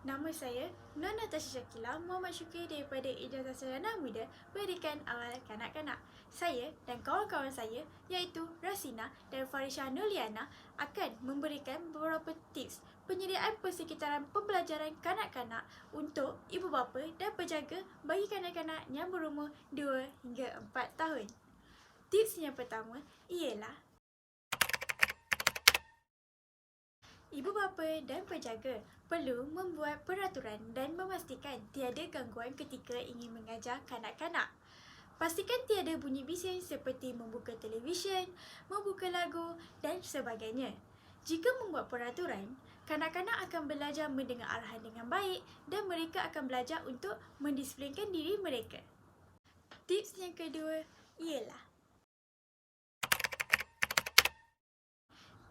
Nama saya Nur Natasha Shakila Muhammad Syukri daripada Ijazah Sarjana Muda Pendidikan Awal Kanak-Kanak. Saya dan kawan-kawan saya iaitu Rasina dan Farisha Nuliana akan memberikan beberapa tips penyediaan persekitaran pembelajaran kanak-kanak untuk ibu bapa dan penjaga bagi kanak-kanak yang berumur 2 hingga 4 tahun. Tips yang pertama ialah ibu bapa dan penjaga perlu membuat peraturan dan memastikan tiada gangguan ketika ingin mengajar kanak-kanak. Pastikan tiada bunyi bising seperti membuka televisyen, membuka lagu dan sebagainya. Jika membuat peraturan, kanak-kanak akan belajar mendengar arahan dengan baik dan mereka akan belajar untuk mendisiplinkan diri mereka. Tips yang kedua ialah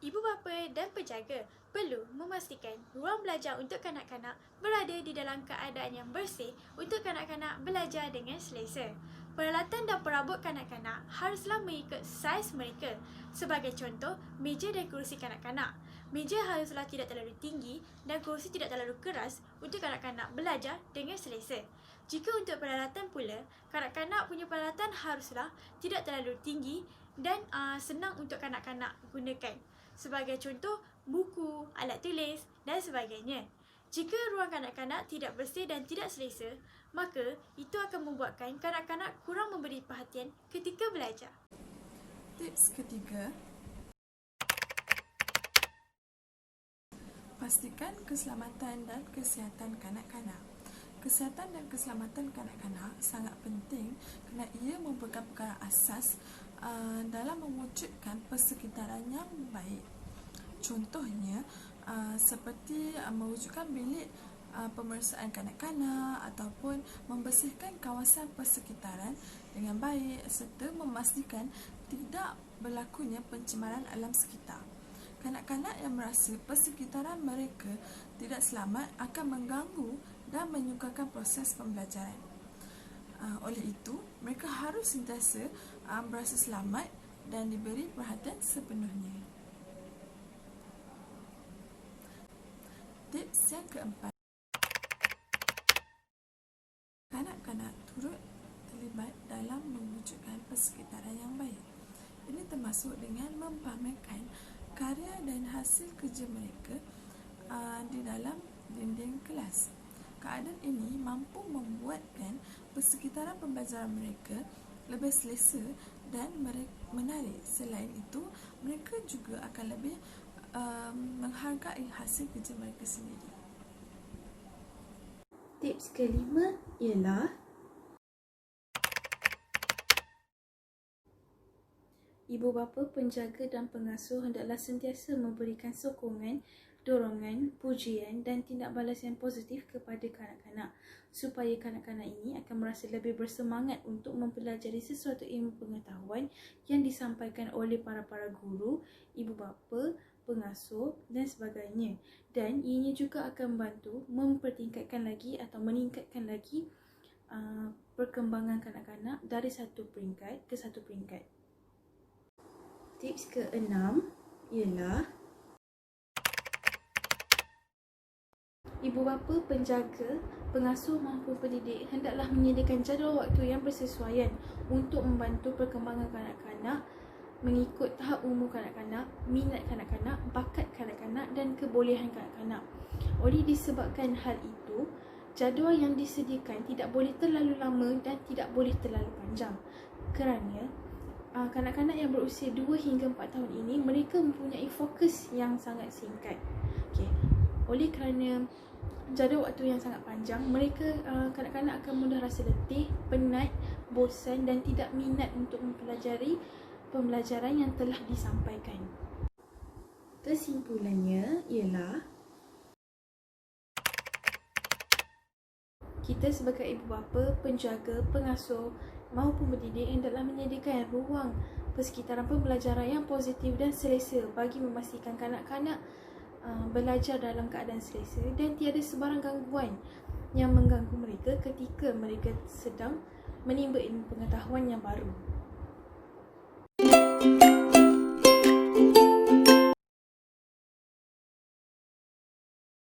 ibu bapa dan penjaga perlu memastikan ruang belajar untuk kanak-kanak berada di dalam keadaan yang bersih untuk kanak-kanak belajar dengan selesa. Peralatan dan perabot kanak-kanak haruslah mengikut saiz mereka. Sebagai contoh, meja dan kerusi kanak-kanak. Meja haruslah tidak terlalu tinggi dan kerusi tidak terlalu keras untuk kanak-kanak belajar dengan selesa. Jika untuk peralatan pula, kanak-kanak punya peralatan haruslah tidak terlalu tinggi dan senang untuk kanak-kanak gunakan. Sebagai contoh, buku, alat tulis dan sebagainya. Jika ruang kanak-kanak tidak bersih dan tidak selesa, maka itu akan membuatkan kanak-kanak kurang memberi perhatian ketika belajar. Tips ketiga, pastikan keselamatan dan kesihatan kanak-kanak. Kesihatan dan keselamatan kanak-kanak sangat penting kerana ia merupakan perkara asas dalam mewujudkan persekitaran yang baik. Contohnya seperti mewujudkan bilik pemeriksaan kanak-kanak ataupun membersihkan kawasan persekitaran dengan baik serta memastikan tidak berlakunya pencemaran alam sekitar. Kanak-kanak yang merasa persekitaran mereka tidak selamat akan mengganggu dan menyukarkan proses pembelajaran. Oleh itu, mereka harus sentiasa berasa selamat dan diberi perhatian sepenuhnya. Tips yang keempat, kanak-kanak turut terlibat dalam mewujudkan persekitaran yang baik. Ini termasuk dengan mempamerkan karya dan hasil kerja mereka di dalam dinding kelas. Keadaan ini mampu membuatkan persekitaran pembelajaran mereka lebih selesa dan menarik. Selain itu, mereka juga akan lebih menghargai hasil kerja mereka sendiri. Tips kelima ialah ibu bapa, penjaga dan pengasuh hendaklah sentiasa memberikan sokongan, dorongan, pujian dan tindak balas yang positif kepada kanak-kanak supaya kanak-kanak ini akan merasa lebih bersemangat untuk mempelajari sesuatu ilmu pengetahuan yang disampaikan oleh para guru, ibu bapa, pengasuh dan sebagainya. Dan ianya juga akan membantu mempertingkatkan lagi atau meningkatkan lagi perkembangan kanak-kanak dari satu peringkat ke satu peringkat. Tips keenam ialah ibu bapa, penjaga, pengasuh maupun pendidik hendaklah menyediakan jadual waktu yang bersesuaian untuk membantu perkembangan kanak-kanak mengikut tahap umur kanak-kanak, minat kanak-kanak, bakat kanak-kanak dan kebolehan kanak-kanak. Oleh disebabkan hal itu, jadual yang disediakan tidak boleh terlalu lama dan tidak boleh terlalu panjang. Kerana kanak-kanak yang berusia 2 hingga 4 tahun ini, mereka mempunyai fokus yang sangat singkat. Oleh kerana jadual waktu yang sangat panjang, mereka kanak-kanak akan mudah rasa letih, penat, bosan dan tidak minat untuk mempelajari pembelajaran yang telah disampaikan. Kesimpulannya ialah kita sebagai ibu bapa, penjaga, pengasuh maupun pendidik hendaklah menyediakan ruang persekitaran pembelajaran yang positif dan selesa bagi memastikan kanak-kanak belajar dalam keadaan selesa dan tiada sebarang gangguan yang mengganggu mereka ketika mereka sedang menimba ilmu pengetahuan yang baru.